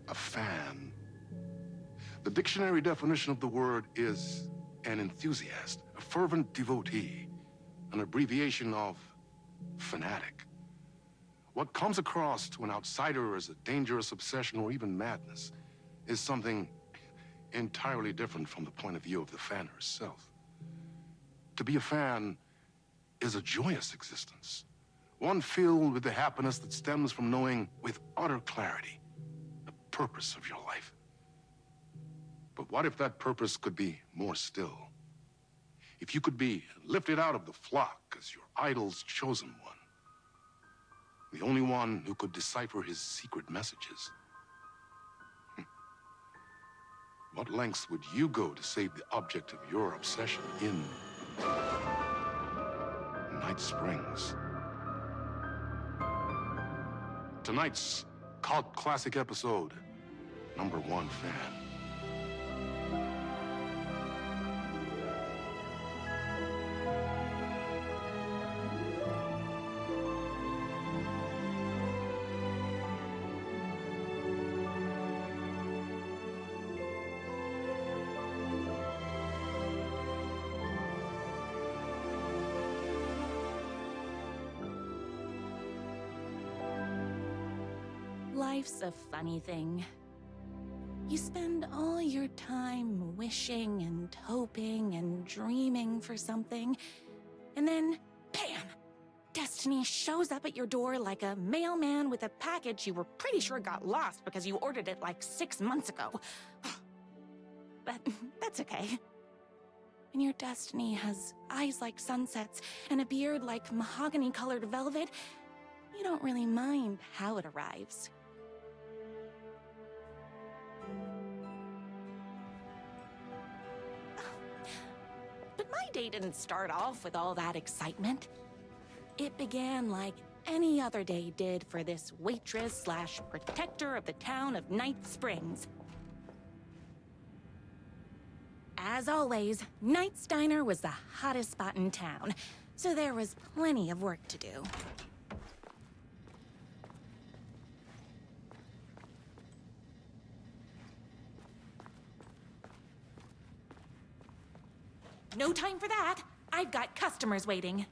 a fan. The dictionary definition of the word is an enthusiast, a fervent devotee, an abbreviation of fanatic. What comes across to an outsider as a dangerous obsession or even madness is something entirely different from the point of view of the fan herself. To be a fan is a joyous existence, one filled with the happiness that stems from knowing with utter clarity the purpose of your life. But what if that purpose could be more still? If you could be lifted out of the flock as your idol's chosen one, the only one who could decipher his secret messages. What lengths would you go to save the object of your obsession in Night Springs? Tonight's cult classic episode, #1 fan. Life's a funny thing. You spend all your time wishing and hoping and dreaming for something, and then, bam! Destiny shows up at your door like a mailman with a package you were pretty sure got lost because you ordered it like 6 months ago. But that's okay. When your destiny has eyes like sunsets and a beard like mahogany-colored velvet, you don't really mind how it arrives. But my day didn't start off with all that excitement. It began like any other day did for this waitress/protector of the town of Night Springs. As always, Night's Diner was the hottest spot in town, so there was plenty of work to do. No time for that. I've got customers waiting.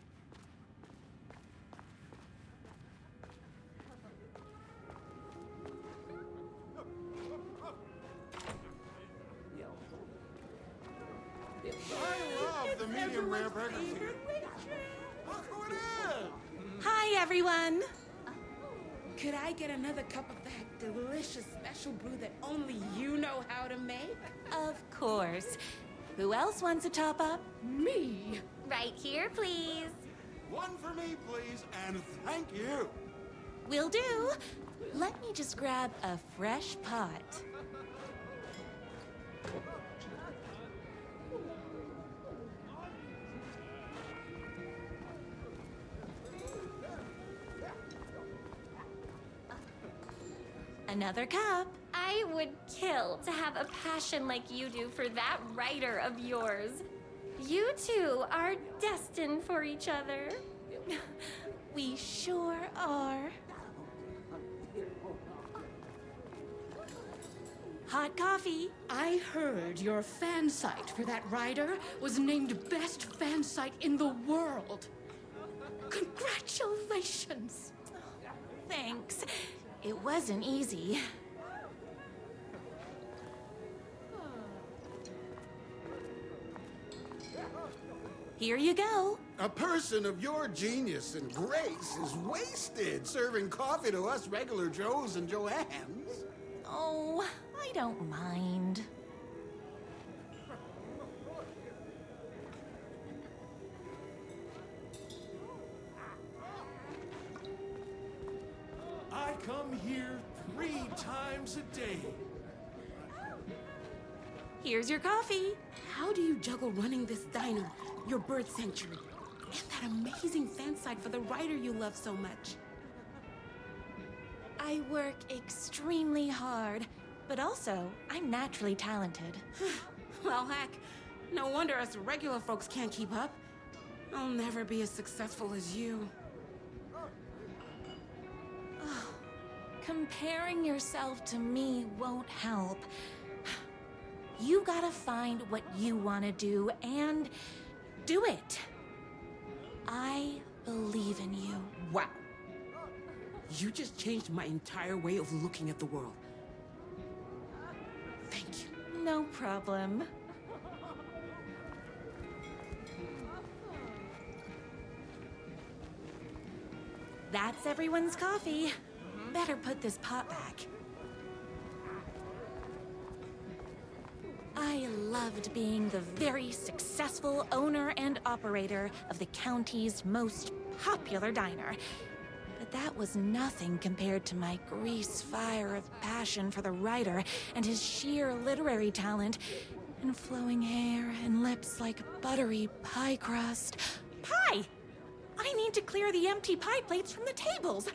I love the medium rare burger. Look who it is! Hi, everyone. Could I get another cup of that delicious special brew that only you know how to make? Of course. Who else wants a top-up? Me? Right here, please. One for me, please, and thank you. Will do. Let me just grab a fresh pot. Another cup. I would kill to have a passion like you do for that writer of yours. You two are destined for each other. We sure are. Hot coffee. I heard your fan site for that writer was named best fan site in the world. Congratulations. Thanks. It wasn't easy. Here you go. A person of your genius and grace is wasted serving coffee to us regular Joes and Joannes. Oh, I don't mind. I come here 3 times a day. Here's your coffee. How do you juggle running this diner, your bird sanctuary, and that amazing fan site for the writer you love so much? I work extremely hard, but also I'm naturally talented. Well, heck, no wonder us regular folks can't keep up. I'll never be as successful as you. Comparing yourself to me won't help. You gotta find what you want to do and do it. I believe in you. Wow. You just changed my entire way of looking at the world. Thank you. No problem. That's everyone's coffee. Better put this pot back. I loved being the very successful owner and operator of the county's most popular diner. But that was nothing compared to my grease fire of passion for the writer and his sheer literary talent, and flowing hair and lips like buttery pie crust. Pie! I need to clear the empty pie plates from the tables.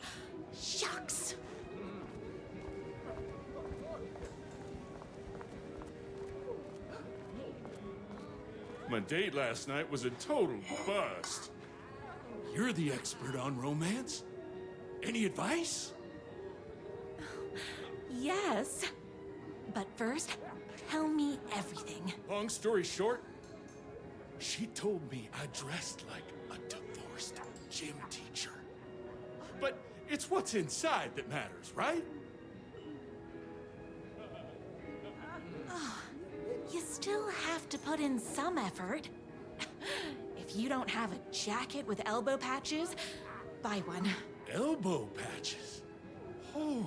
Shucks. My date last night was a total bust. You're the expert on romance. Any advice? Yes. But first, tell me everything. Long story short, she told me I dressed like a divorced gym teacher. But it's what's inside that matters, right? You still have to put in some effort. If you don't have a jacket with elbow patches, buy one. Elbow patches. Oh,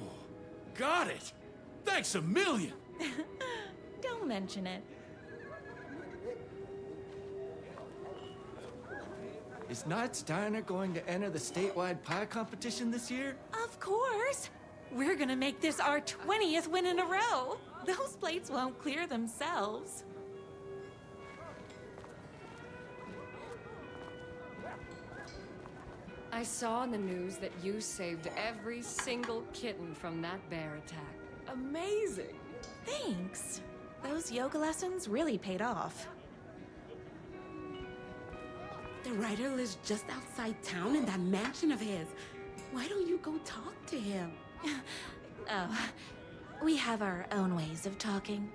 got it. Thanks a million. Don't mention it. Is Knight's Diner going to enter the statewide pie competition this year? Of course. We're gonna make this our 20th win in a row. Those plates won't clear themselves. I saw in the news that you saved every single kitten from that bear attack. Amazing! Thanks. Those yoga lessons really paid off. The writer lives just outside town in that mansion of his. Why don't you go talk to him? Oh, we have our own ways of talking.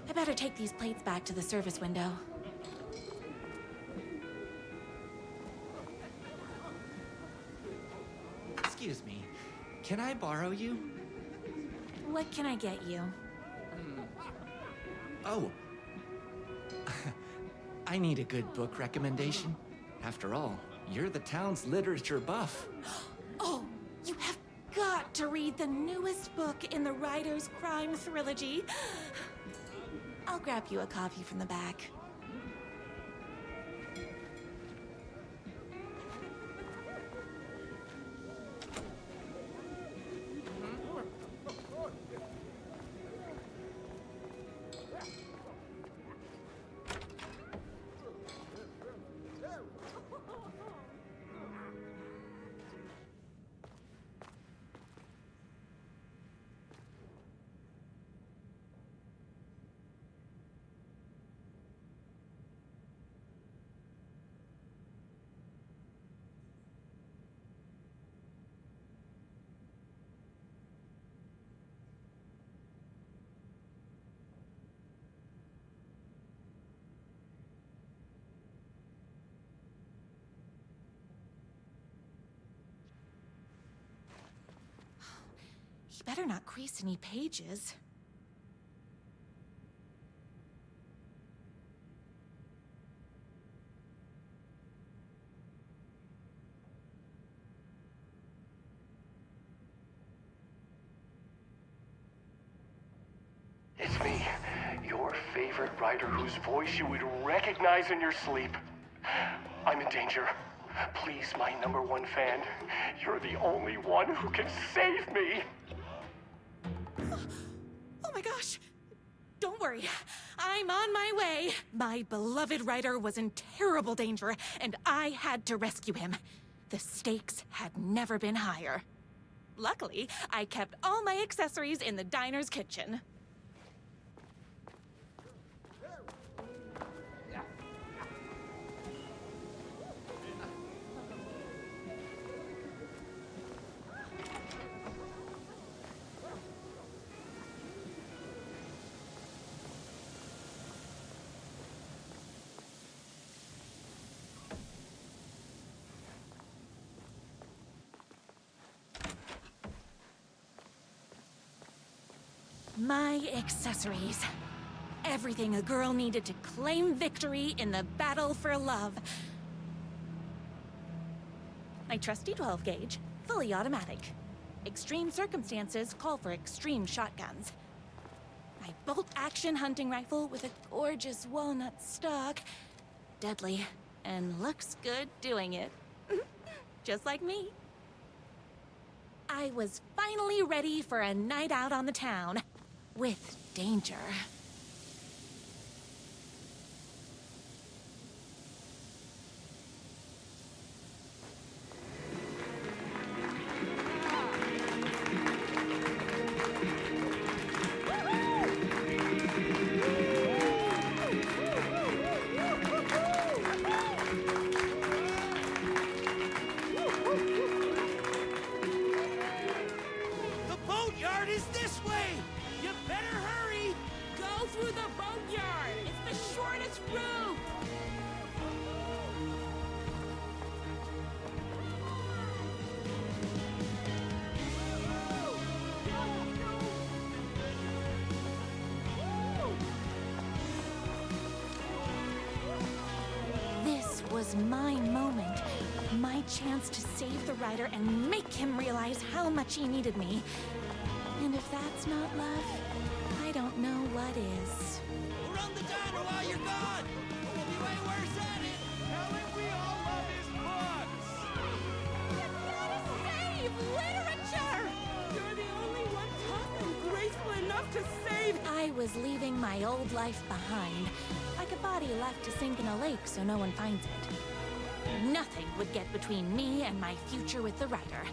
I better take these plates back to the service window. Excuse me, can I borrow you? What can I get you? Oh. I need a good book recommendation. After all, you're the town's literature buff. Oh, you have got to read the newest book in the Writer's Crime Trilogy. I'll grab you a copy from the back. He better not crease any pages. It's me, your favorite writer whose voice you would recognize in your sleep. I'm in danger. Please, my #1 fan, you're the only one who can save me. Oh my gosh! Don't worry, I'm on my way. My beloved writer was in terrible danger, and I had to rescue him. The stakes had never been higher. Luckily, I kept all my accessories in the diner's kitchen. My accessories. Everything a girl needed to claim victory in the battle for love. My trusty 12 gauge, fully automatic. Extreme circumstances call for extreme shotguns. My bolt-action hunting rifle with a gorgeous walnut stock. Deadly, and looks good doing it. Just like me. I was finally ready for a night out on the town. With danger. The boatyard is this way! You better hurry! Go through the boatyard. It's the shortest route. This was my moment. My chance to save the rider and make him realize how much he needed me. And if that's not love, I don't know what is. We'll run the diner while you're gone! We'll be way worse at it! Helen, we all love his books! Save literature. You're the only one tough and graceful enough to save. I was leaving my old life behind, like a body left to sink in a lake so no one finds it. Nothing would get between me and my future with the rider.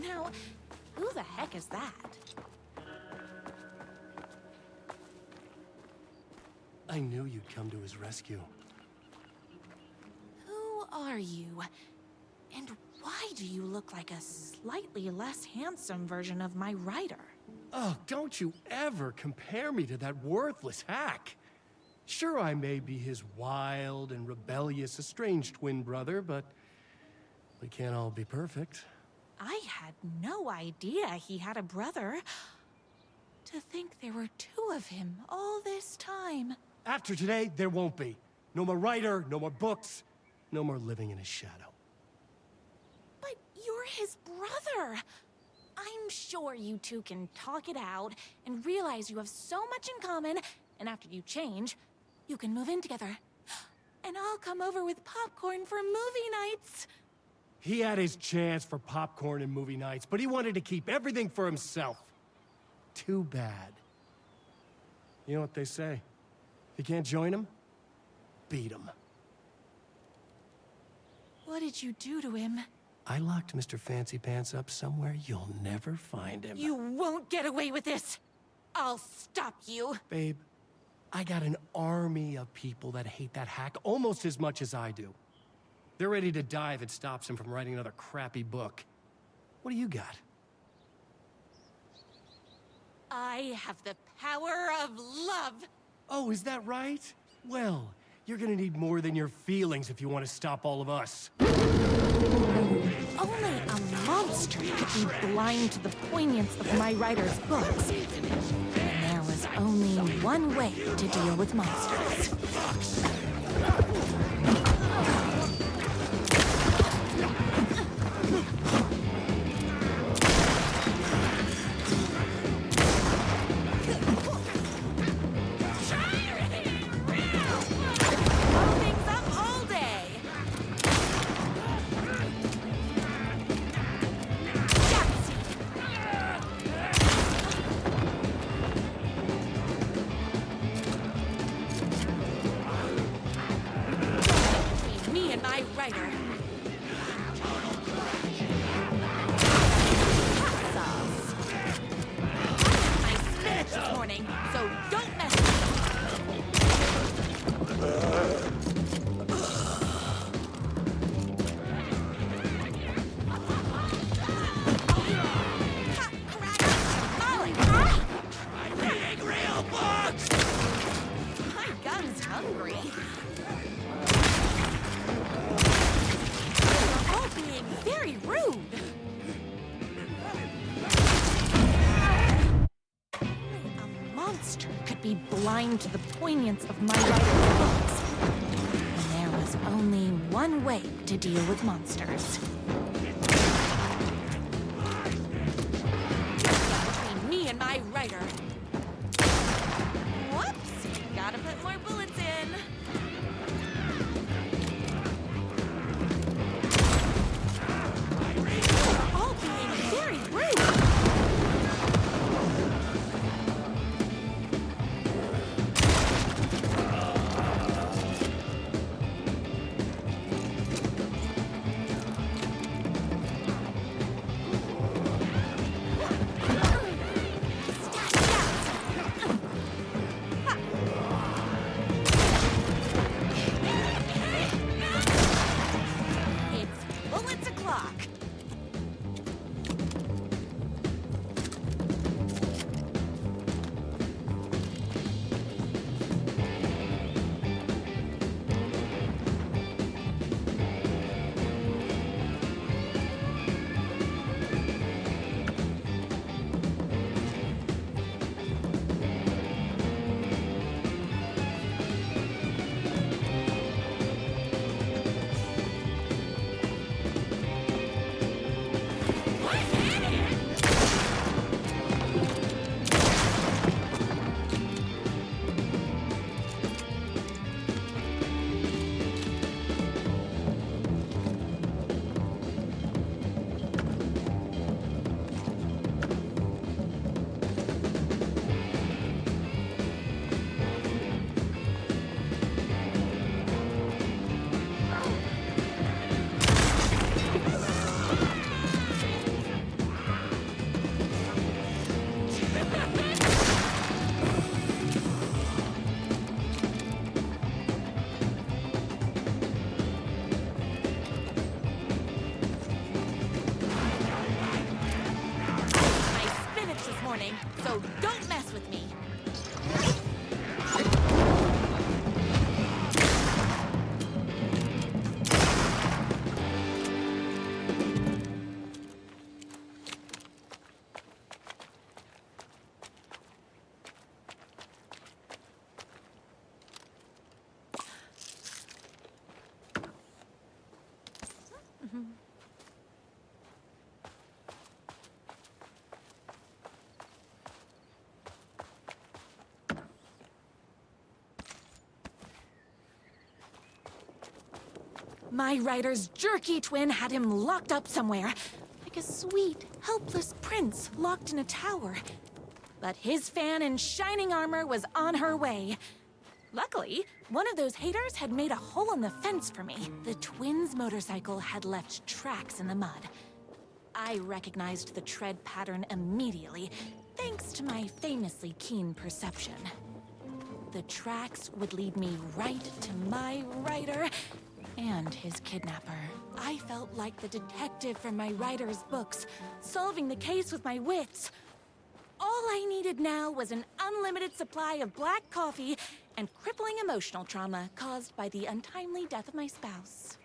Now, who the heck is that? I knew you'd come to his rescue. Who are you? And why do you look like a slightly less handsome version of my rider? Oh, don't you ever compare me to that worthless hack. Sure, I may be his wild and rebellious estranged twin brother, but we can't all be perfect. I had no idea he had a brother. To think there were two of him all this time. After today, there won't be. No more writer, no more books, no more living in his shadow. But you're his brother. I'm sure you two can talk it out and realize you have so much in common, and after you change, you can move in together. And I'll come over with popcorn for movie nights. He had his chance for popcorn and movie nights, but he wanted to keep everything for himself. Too bad. You know what they say? If you can't join him, beat him. What did you do to him? I locked Mr. Fancy Pants up somewhere you'll never find him. You won't get away with this. I'll stop you. Babe, I got an army of people that hate that hack almost as much as I do. They're ready to die if it stops him from writing another crappy book. What do you got? I have the power of love. Oh, is that right? Well, you're gonna need more than your feelings if you want to stop all of us. Only a monster could be blind to the poignance of my writer's books. And there was only one way to deal with monsters. be blind to the poignance of my writer's books. And there was only one way to deal with monsters. Between me and my writer. Whoops! Gotta put more bullets in. You're all being very rude. It's bullets o'clock. I spinach this morning, so don't mess with me. My writer's jerky twin had him locked up somewhere, like a sweet, helpless prince locked in a tower. But his fan in shining armor was on her way. Luckily, one of those haters had made a hole in the fence for me. The twins' motorcycle had left tracks in the mud. I recognized the tread pattern immediately, thanks to my famously keen perception. The tracks would lead me right to my writer and his kidnapper. I felt like the detective from my writer's books, solving the case with my wits. All I needed now was an unlimited supply of black coffee and crippling emotional trauma caused by the untimely death of my spouse.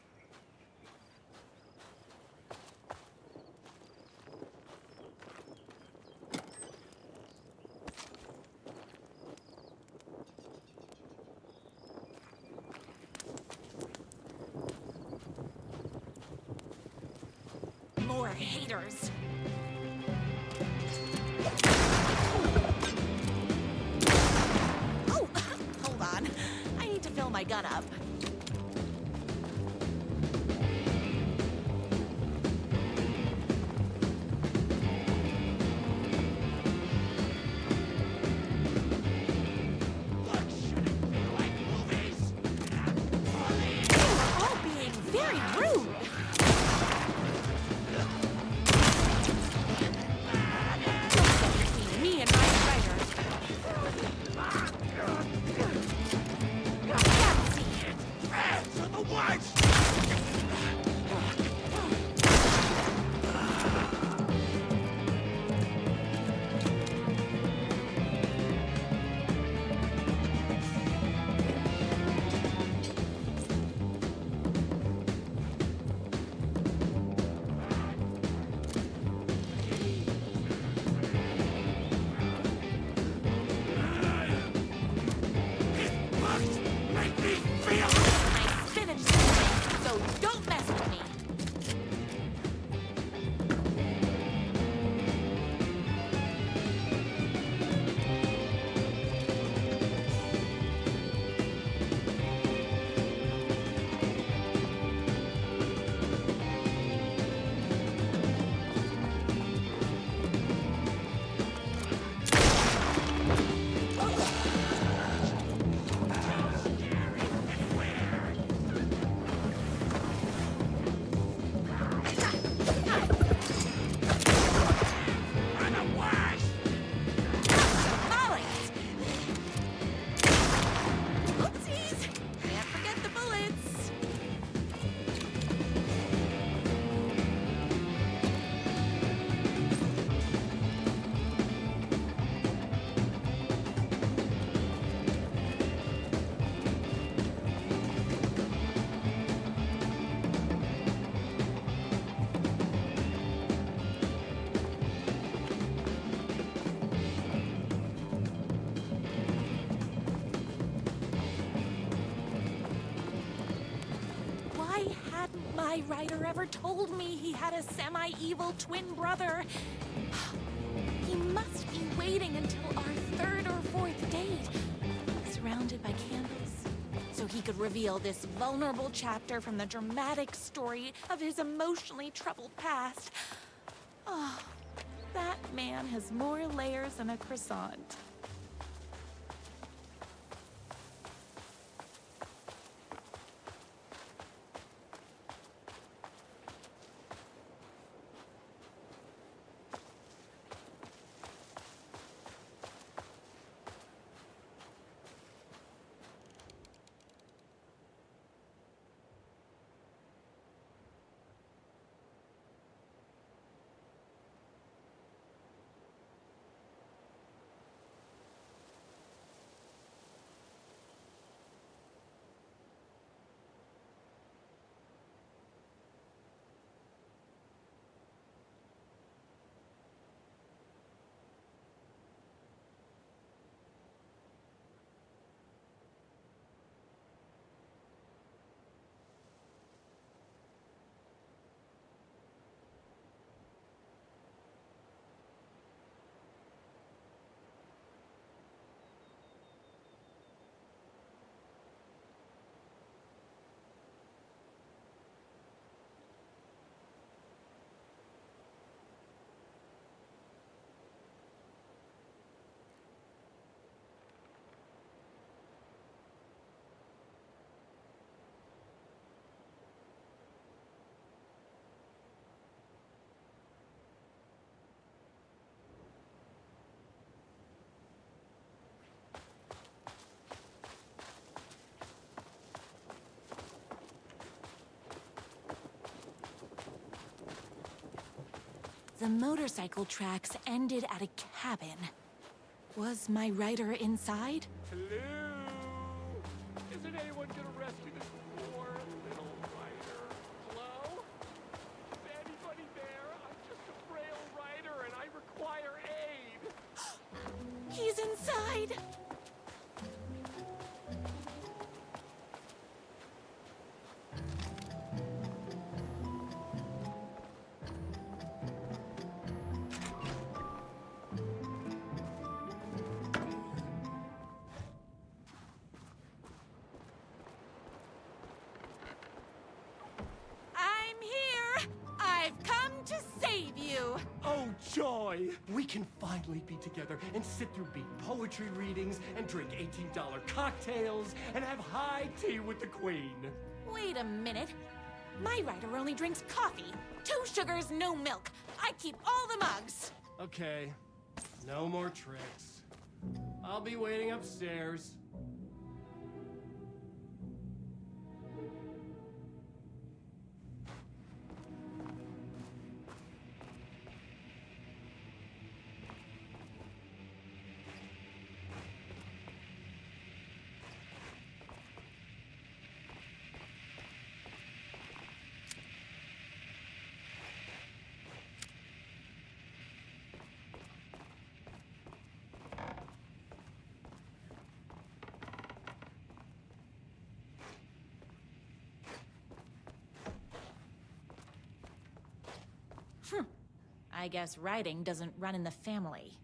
More haters. Oh, hold on. I need to fill my gun up. You're all being very rude. Between me and my writer. Can't see it. ever told me he had a semi-evil twin brother. He must be waiting until our third or fourth date, surrounded by candles, so he could reveal this vulnerable chapter from the dramatic story of his emotionally troubled past. Oh, that man has more layers than a croissant. The motorcycle tracks ended at a cabin. Was my rider inside? Hello? Isn't anyone gonna rescue this poor little rider? Hello? Is anybody there? I'm just a frail rider and I require aid. He's inside! Oh, joy! We can finally be together and sit through beat poetry readings and drink $18 cocktails and have high tea with the queen. Wait a minute. My rider only drinks coffee. 2 sugars, no milk. I keep all the mugs. Okay, no more tricks. I'll be waiting upstairs. I guess writing doesn't run in the family.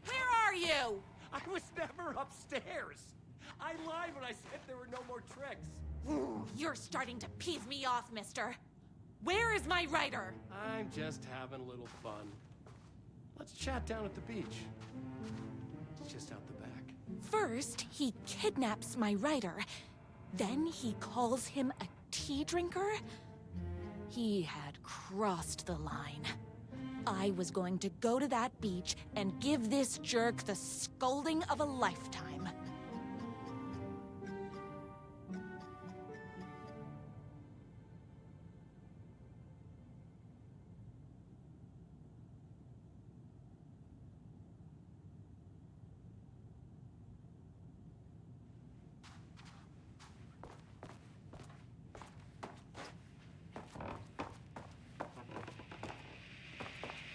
Where are you? I was never upstairs. I lied when I said there were no more tricks. You're starting to piss me off, mister. Where is my rider? I'm just having a little fun. Let's chat down at the beach. It's just out the back. First, he kidnaps my rider. Then he calls him a tea drinker. He had crossed the line. I was going to go to that beach and give this jerk the scolding of a lifetime.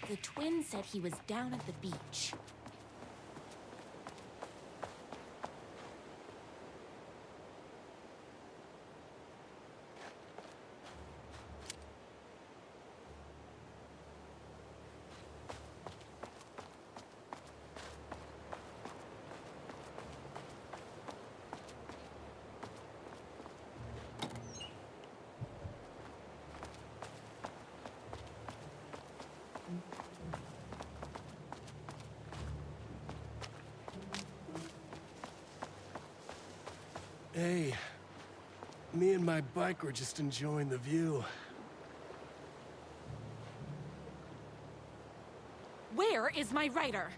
The twin said he was down at the beach. Hey, me and my bike were just enjoying the view. Where is my writer?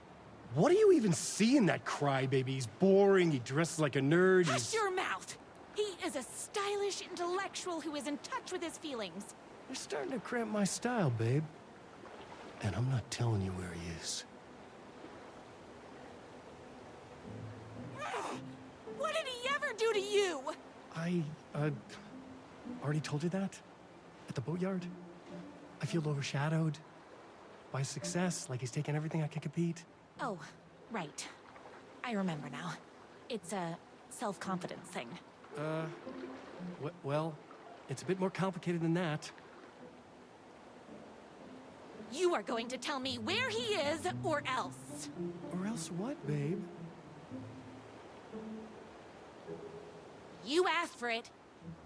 What do you even see in that crybaby? He's boring, he dresses like a nerd, Hush your mouth! He is a stylish intellectual who is in touch with his feelings. You're starting to cramp my style, babe. And I'm not telling you where he is. What did he ever do to you? I, already told you that? At the boatyard? I feel overshadowed by success, like he's taking everything I can compete. Oh, right. I remember now. It's a self-confidence thing. Well, it's a bit more complicated than that. You are going to tell me where he is, or else. Or else what, babe? You asked for it.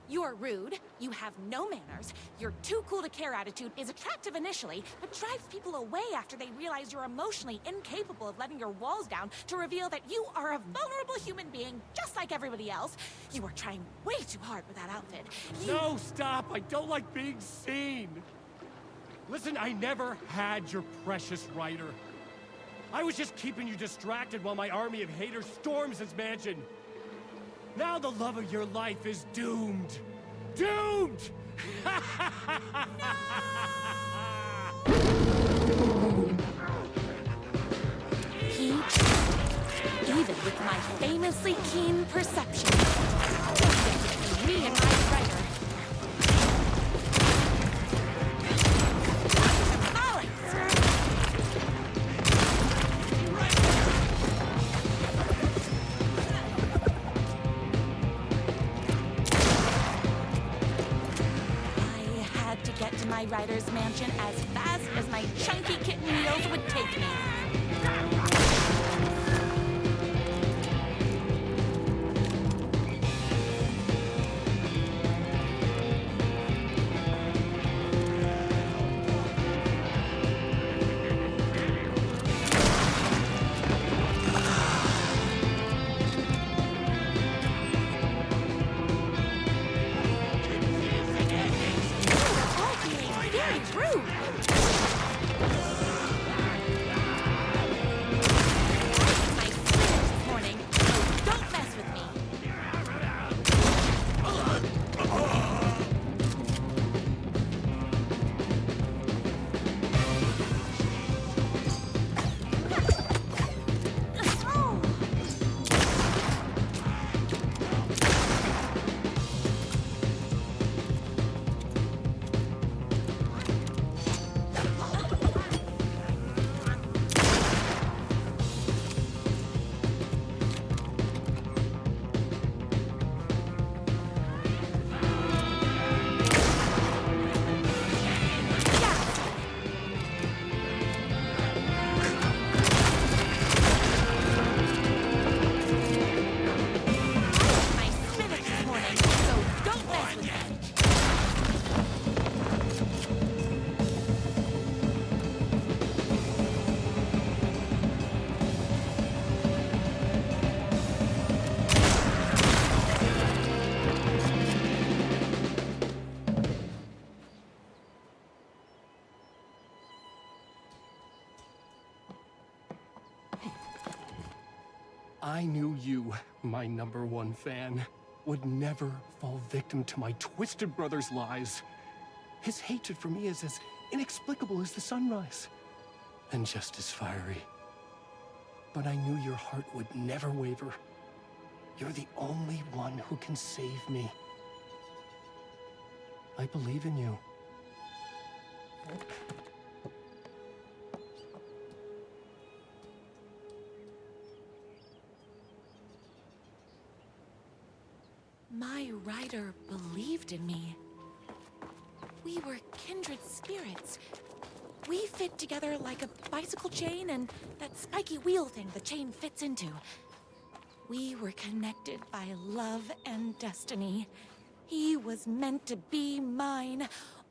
You're rude, you have no manners, your too cool to care attitude is attractive initially, but drives people away after they realize you're emotionally incapable of letting your walls down to reveal that you are a vulnerable human being just like everybody else. You are trying way too hard with that outfit. No, stop! I don't like being seen! Listen, I never had your precious writer. I was just keeping you distracted while my army of haters storms his mansion. Now the love of your life is doomed. Doomed! He tried, even with my famously keen perception. Don't get between me and my writer. My writer's mansion as fast as my chunky kitten wheels would take me. I knew you, my #1 fan, would never fall victim to my twisted brother's lies. His hatred for me is as inexplicable as the sunrise, and just as fiery. But I knew your heart would never waver. You're the only one who can save me. I believe in you. My writer believed in me. We were kindred spirits. We fit together like a bicycle chain and that spiky wheel thing the chain fits into. We were connected by love and destiny. He was meant to be mine,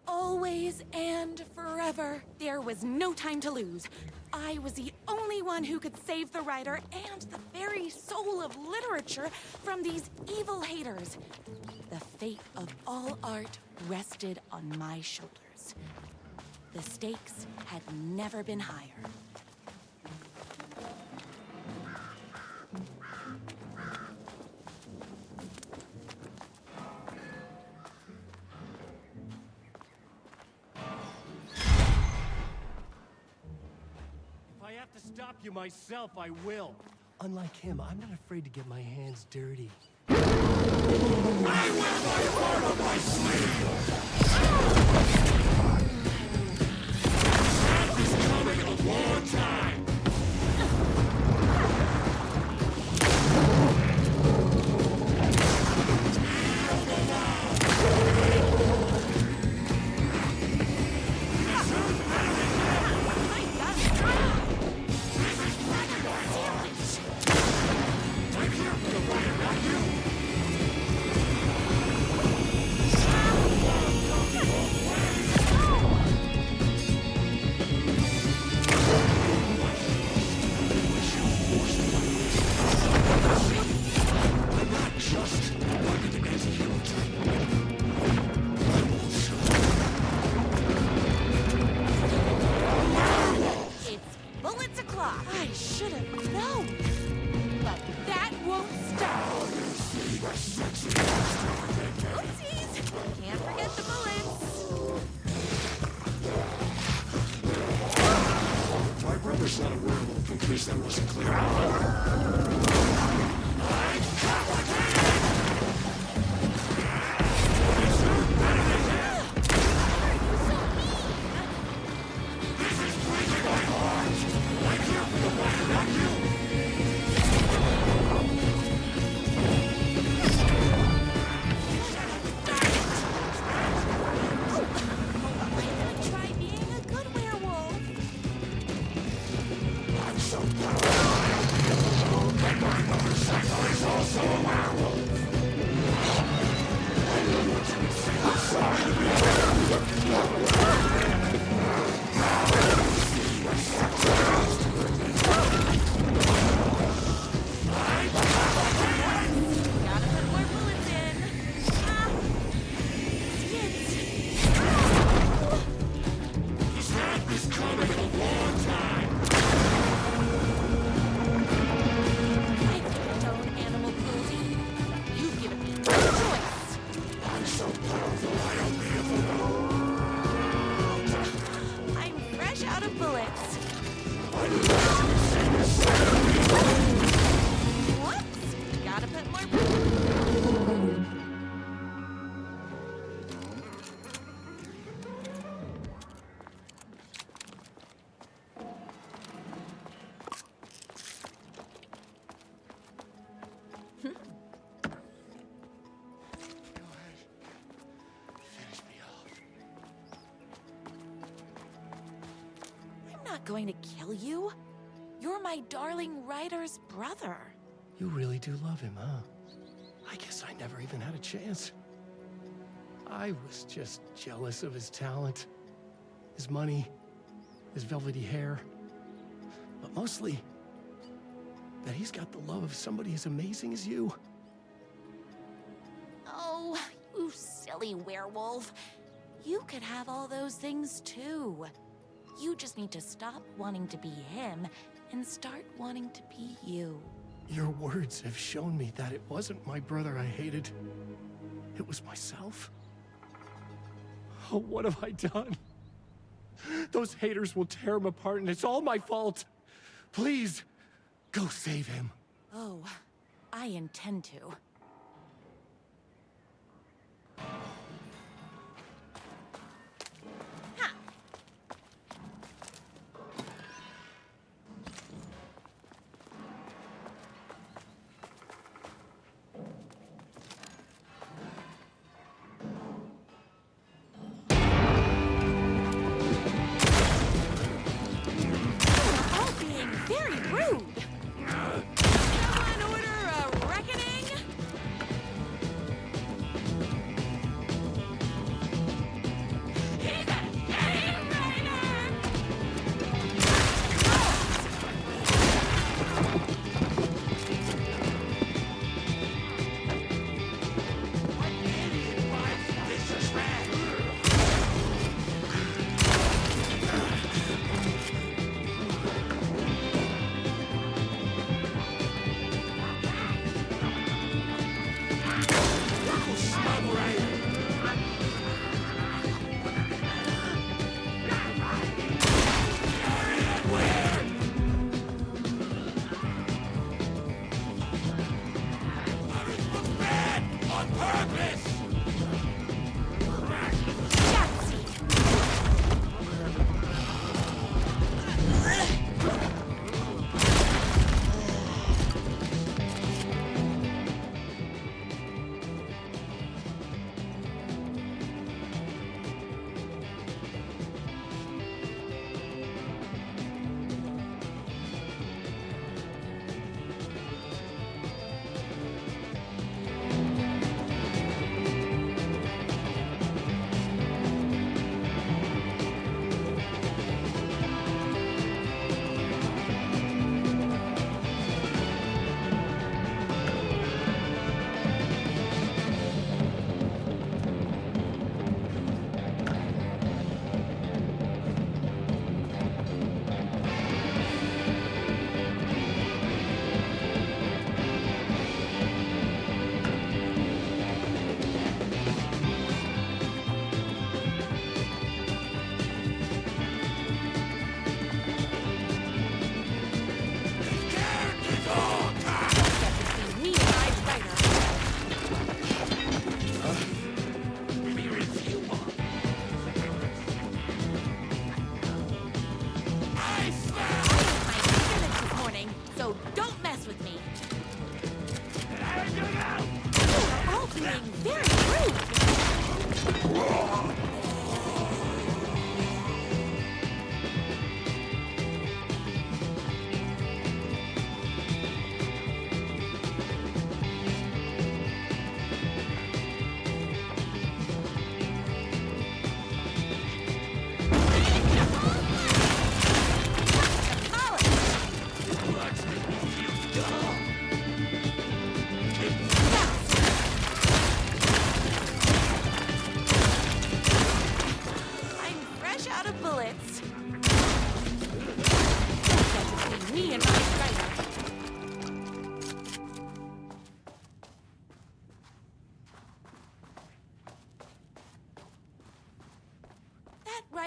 always and forever. There was no time to lose. I was the only one who could save the writer and the very soul of literature from these evil haters. The fate of all art rested on my shoulders. The stakes had never been higher. If I have to stop you myself, I will. Unlike him, I'm not afraid to get my hands dirty. I wear my heart on my sleeve! Death is coming a long time! Going to kill you? You're my darling writer's brother. You really do love him, huh? I guess I never even had a chance. I was just jealous of his talent, his money, his velvety hair. But mostly, that he's got the love of somebody as amazing as you. Oh, you silly werewolf. You could have all those things too. You just need to stop wanting to be him and start wanting to be you. Your words have shown me that it wasn't my brother I hated. It was myself. Oh, what have I done? Those haters will tear him apart, and it's all my fault. Please, go save him. Oh, I intend to.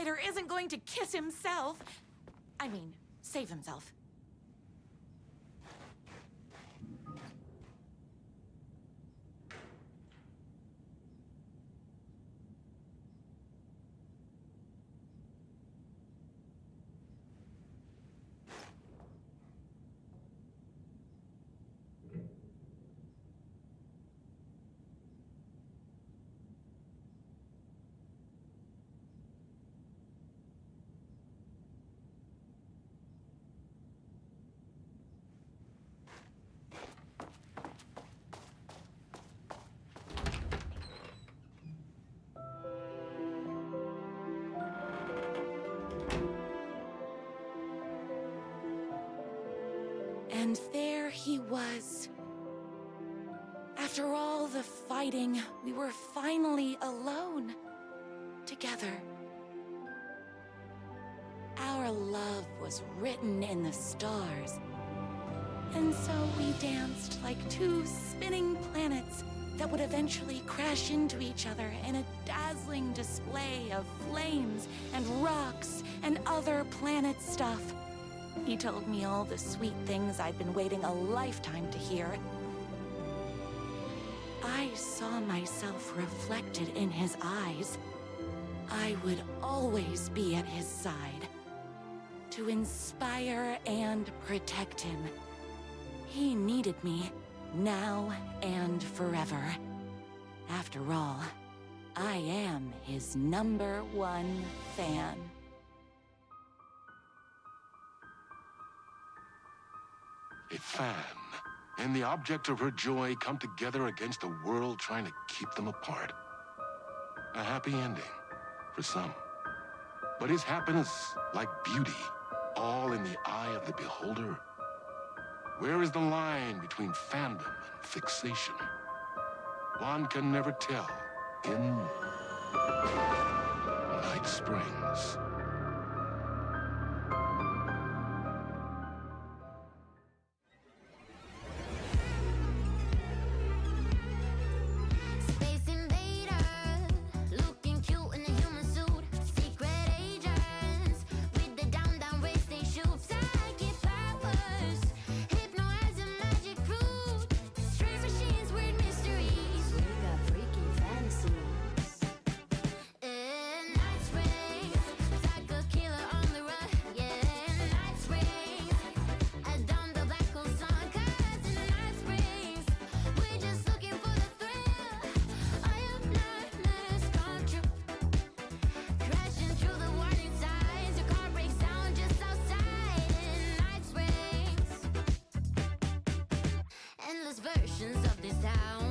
Rider isn't going to kiss himself. I mean, save himself. And there he was. After all the fighting, we were finally alone. Together. Our love was written in the stars. And so we danced like two spinning planets that would eventually crash into each other in a dazzling display of flames and rocks and other planet stuff. He told me all the sweet things I'd been waiting a lifetime to hear. I saw myself reflected in his eyes. I would always be at his side, to inspire and protect him. He needed me, now and forever. After all, I am his #1 fan. A fan and the object of her joy come together against a world trying to keep them apart. A happy ending for some. But is happiness, like beauty, all in the eye of the beholder? Where is the line between fandom and fixation? One can never tell in Night Springs. Versions of this town.